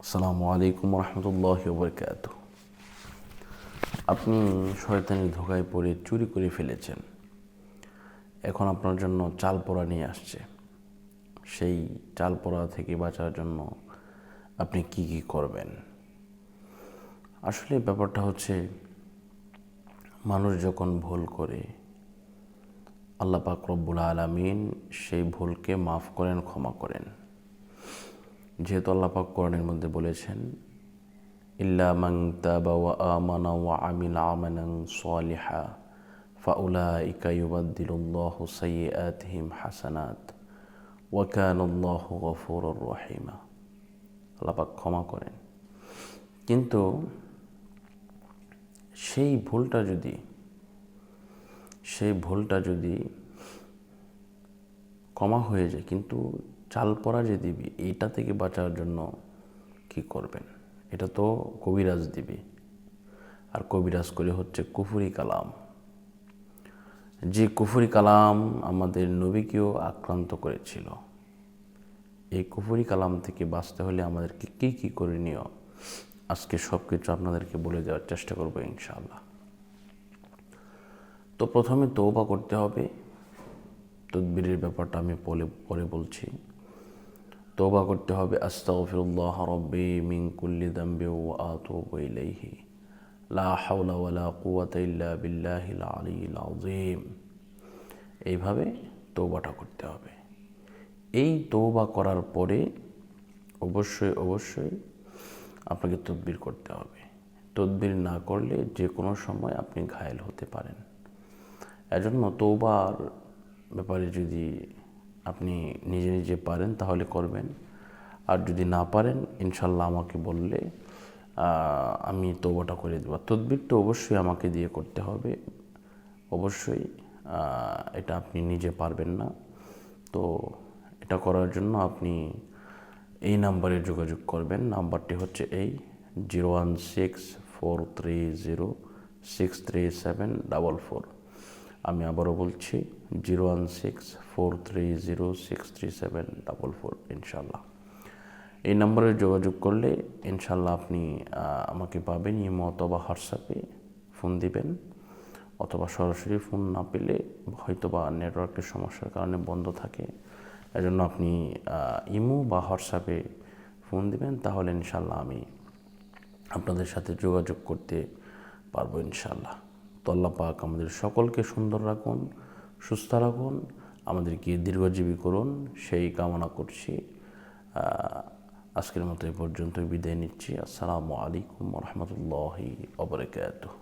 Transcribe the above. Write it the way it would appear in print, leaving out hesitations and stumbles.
আসসালামু আলাইকুম রহমতুল্লাহি ওয়া বারাকাতুহু। আপনি শয়তানের ধোঁকায় পড়ে চুরি করে ফেলেছেন, এখন আপনার জন্য চাল পোড়া নিয়ে আসছে। সেই চাল পোড়া থেকে বাঁচার জন্য আপনি কি কি করবেন? আসলে ব্যাপারটা হচ্ছে, মানুষ যখন ভুল করে আল্লাহ পাক রব্বুল আলামিন সেই ভুলকে মাফ করেন, ক্ষমা করেন। যেহেতু আল্লাহ পাক কোরআনের মধ্যে বলেছেন, ইল্লা মান তাবা ওয়া আমানা ওয়া আমিলা আমালান সালিহা ফাউলাইকা ইউবাদদিলুল্লাহু সাইয়্যাতিহিম হাসানাত ওয়া কানাল্লাহু গফুরুর রহিমা। আল্লাহ পাক ক্ষমা করেন, কিন্তু সেই ভুলটা যদি ক্ষমা হয়ে যায়, কিন্তু চাল পড়া যে দিবি এইটা থেকে বাঁচার জন্য কি করবেন? এটা তো কবিরাজ দিবি, আর কবিরাজ করে হচ্ছে কুফরি কালাম। যে কুফরি কালাম আমাদের নবীকেও আক্রান্ত করেছিল। এই কুফরি কালাম থেকে বাঁচতে হলে আমাদেরকে কী কী করণীয়, আজকে সব কিছু আপনাদেরকে বলে দেওয়ার চেষ্টা করবো ইনশাআল্লাহ। তো প্রথমে তওবা করতে হবে। তদবিরের ব্যাপারটা আমি পরে বলছি। তওবা করতে হবে, আস্তাগফিরুল্লাহ রাব্বি মিন কুল্লি যামবি ওয়া আতুবু ইলাইহি লা হাওলা ওয়ালা কুওয়াতা ইল্লা বিল্লাহিল আলিয়্যিল আযীম। এইভাবে তওবাটা করতে হবে। এই তওবা করার পরে অবশ্যই আপনাকে তদবির করতে হবে। তদবির না করলে যে কোনো সময় আপনি ঘায়েল হতে পারেন। এজন্য তওবার ব্যাপারে যদি আপনি নিজে নিজে পারেন তাহলে করবেন, আর যদি না পারেন ইনশাল্লাহ আমাকে বললে আমি তওবাটা করে দেবো। তদবির তো অবশ্যই আমাকে দিয়ে করতে হবে, অবশ্যই। এটা আপনি নিজে পারবেন না। তো এটা করার জন্য আপনি এই নাম্বারে যোগাযোগ করবেন। নাম্বারটি হচ্ছে এই 016-430-63744। আমি আবারও বলছি 016-430-63744 ইনশাল্লাহ। এই নাম্বারে যোগাযোগ করলে ইনশাল্লাহ আপনি আমাকে পাবেন। ইমো অথবা হোয়াটসঅ্যাপে ফোন দিবেন, অথবা সরাসরি ফোন না পেলে হয়তো বা নেটওয়ার্কের সমস্যার কারণে বন্ধ থাকে, এজন্য আপনি ইমো বা হোয়াটসঅ্যাপে ফোন দিবেন, তাহলে ইনশাল্লাহ আমি আপনাদের সাথে যোগাযোগ করতে পারবো ইনশাল্লাহ। তো আল্লাহ পাক আমাদের সকলকে সুন্দর রাখুন, সুস্থ রাখুন, আমাদেরকে দীর্ঘজীবী করুন, সেই কামনা করছি। আজকের মতো এই পর্যন্ত বিদায় নিচ্ছি। আসসালামু আলাইকুম রহমতুল্লাহি ওয়া বারাকাতুহু।